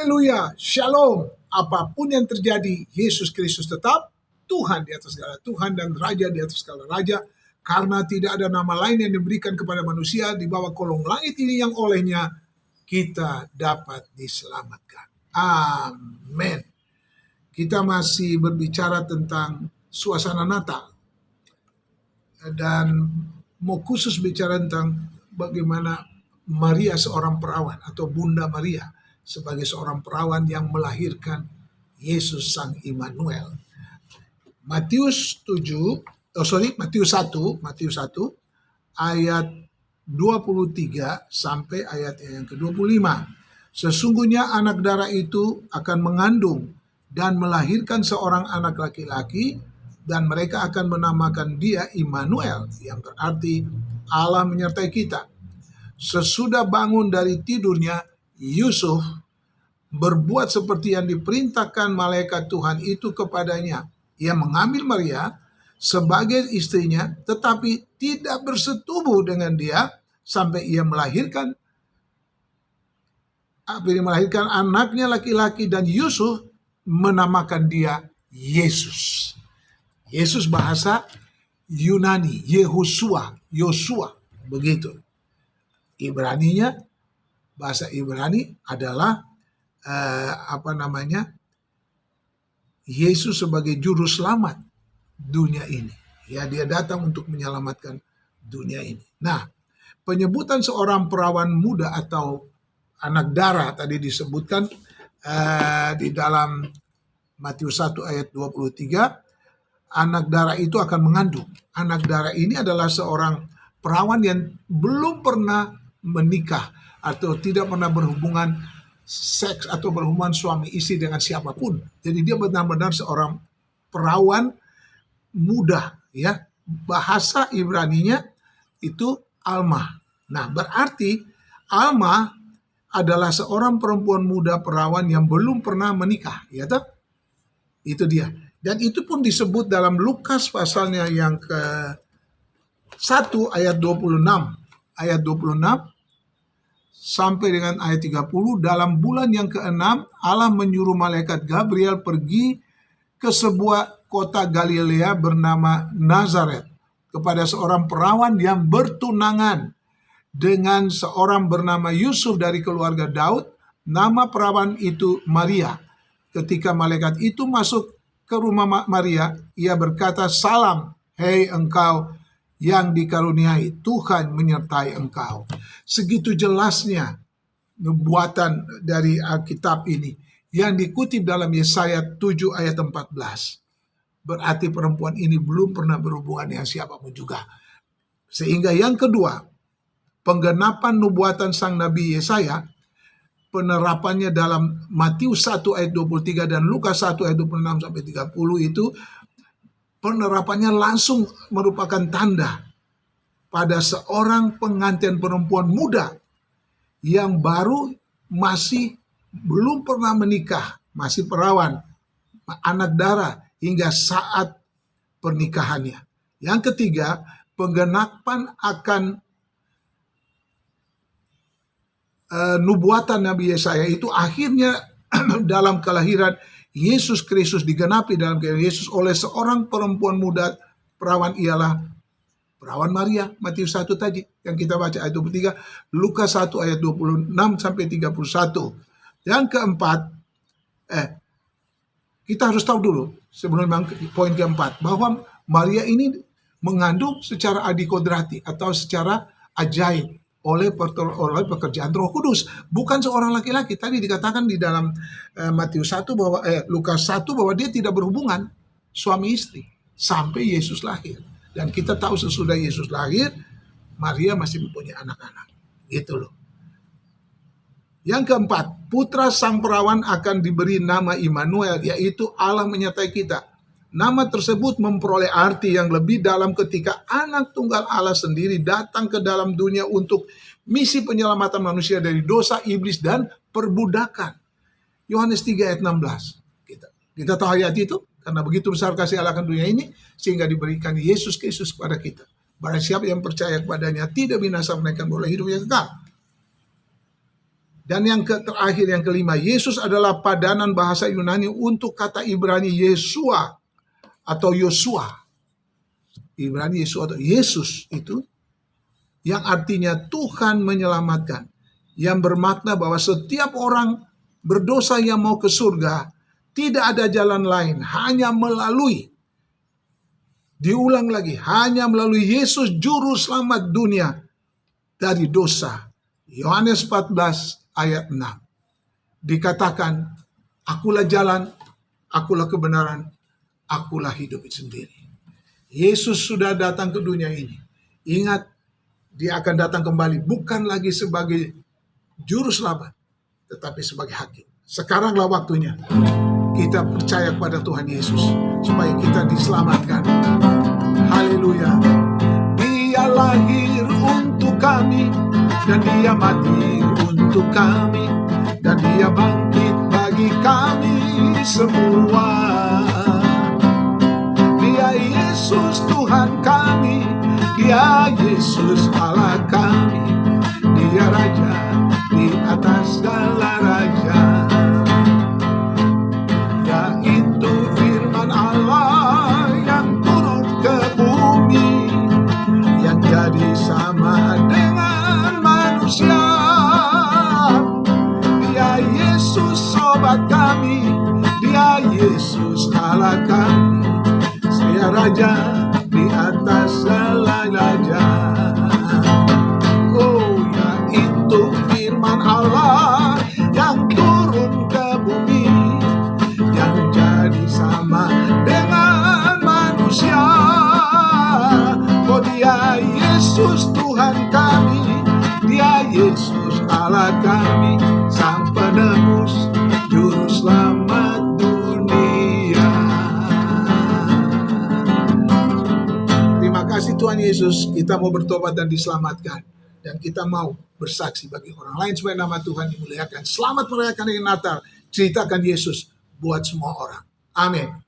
Haleluya, shalom. Apapun yang terjadi, Yesus Kristus tetap Tuhan di atas segala Tuhan dan Raja di atas segala Raja. Karena tidak ada nama lain yang diberikan kepada manusia di bawah kolong langit ini yang olehnya kita dapat diselamatkan. Amin. Kita masih berbicara tentang suasana Natal. Dan mau khusus bicara tentang bagaimana Maria seorang perawan atau Bunda Maria sebagai seorang perawan yang melahirkan Yesus Sang Immanuel. Matius 1 ayat 23 sampai ayat yang ke-25. Sesungguhnya anak darah itu akan mengandung dan melahirkan seorang anak laki-laki, dan mereka akan menamakan dia Immanuel, yang berarti Allah menyertai kita. Sesudah bangun dari tidurnya, Yusuf berbuat seperti yang diperintahkan malaikat Tuhan itu kepadanya. Ia mengambil Maria sebagai istrinya, tetapi tidak bersetubuh dengan dia sampai ia melahirkan anaknya laki-laki, dan Yusuf menamakan dia Yesus. Yesus bahasa Yunani, Yosua, begitu. Ibraninya, bahasa Ibrani adalah Yesus sebagai juru selamat dunia ini. Ya, dia datang untuk menyelamatkan dunia ini. Nah, penyebutan seorang perawan muda atau anak darah tadi disebutkan di dalam Matius 1 ayat 23. Anak darah itu akan mengandung. Anak darah ini adalah seorang perawan yang belum pernah menikah atau tidak pernah berhubungan seks atau berhubungan suami istri dengan siapapun. Jadi dia benar-benar seorang perawan muda, ya. Bahasa Ibraninya itu Alma. Nah, berarti Alma adalah seorang perempuan muda perawan yang belum pernah menikah, ya toh? Itu dia. Dan itu pun disebut dalam Lukas pasalnya yang ke-1 ayat 26 sampai dengan ayat 30. Dalam bulan yang ke-6 Allah menyuruh malaikat Gabriel pergi ke sebuah kota Galilea bernama Nazaret kepada seorang perawan yang bertunangan dengan seorang bernama Yusuf dari keluarga Daud. Nama perawan itu Maria. Ketika malaikat itu masuk ke rumah Maria, ia berkata, "Salam, hei engkau yang dikaruniai, Tuhan menyertai engkau." Segitu jelasnya nubuatan dari Alkitab ini yang dikutip dalam Yesaya 7 ayat 14. Berarti perempuan ini belum pernah berhubungan dengan siapapun juga. Sehingga yang kedua, penggenapan nubuatan sang Nabi Yesaya, penerapannya dalam Matius 1 ayat 23 dan Lukas 1 ayat 26 sampai 30 itu penerapannya langsung merupakan tanda pada seorang pengantin perempuan muda yang baru masih belum pernah menikah, masih perawan, anak darah hingga saat pernikahannya. Yang ketiga, penggenapan akan nubuatan Nabi Yesaya itu akhirnya dalam kelahiran Yesus Kristus digenapi dalam kelahiran Yesus oleh seorang perempuan muda perawan, ialah perawan Maria. Matius 1 tadi yang kita baca ayat 23, Lukas 1 ayat 26 sampai 31. Yang keempat, kita harus tahu dulu sebelum poin keempat bahwa Maria ini mengandung secara adikodrati atau secara ajaib oleh pekerjaan Roh Kudus, bukan seorang laki-laki. Tadi dikatakan di dalam Matius 1 bahwa Lukas 1 bahwa dia tidak berhubungan suami istri sampai Yesus lahir. Dan kita tahu sesudah Yesus lahir, Maria masih mempunyai anak-anak. Gitu loh. Yang keempat, putra sang perawan akan diberi nama Immanuel, yaitu Allah menyertai kita. Nama tersebut memperoleh arti yang lebih dalam ketika anak tunggal Allah sendiri datang ke dalam dunia untuk misi penyelamatan manusia dari dosa, iblis, dan perbudakan. Yohanes 3 ayat 16. Kita tahu ayat itu, karena begitu besar kasih Allah akan dunia ini, sehingga diberikan Yesus Kristus kepada kita. Barang siapa yang percaya kepadanya tidak binasa, melainkan boleh hidup yang kekal. Dan yang terakhir, yang kelima, Yesus adalah padanan bahasa Yunani untuk kata Ibrani Yeshua atau Yosua. Ibrani Yeshua atau Yesus itu yang artinya Tuhan menyelamatkan, yang bermakna bahwa setiap orang berdosa yang mau ke surga tidak ada jalan lain, hanya melalui, diulang lagi, hanya melalui Yesus juru selamat dunia dari dosa. Yohanes 14 ayat 6 dikatakan, akulah jalan, akulah kebenaran, akulah hidup itu sendiri. Yesus sudah datang ke dunia ini. Ingat, dia akan datang kembali bukan lagi sebagai juru selamat, tetapi sebagai hakim. Sekaranglah waktunya kita percaya kepada Tuhan Yesus supaya kita diselamatkan. Haleluya. Dia lahir untuk kami dan dia mati untuk kami dan dia bangkit bagi kami semua. Dia Yesus Tuhan kami, dia Yesus Allah kami, dia Raja di atas segala raja. Yaitu firman Allah yang turun ke bumi, yang jadi sama dengan manusia. Dia Yesus sobat kami, dia Yesus Allah kami, dia Raja di atas segala raja. Oh, yaitu firman Allah yang turun ke bumi, yang jadi sama dengan manusia. Oh, dia Yesus Tuhan kami, dia Yesus Allah kami, Sang Penebus, Juru Selamat dunia. Terima kasih Tuhan Yesus, kita mau bertobat dan diselamatkan. Dan kita mau bersaksi bagi orang lain supaya nama Tuhan dimuliakan. Selamat merayakan hari Natal, ceritakan Yesus buat semua orang. Amin.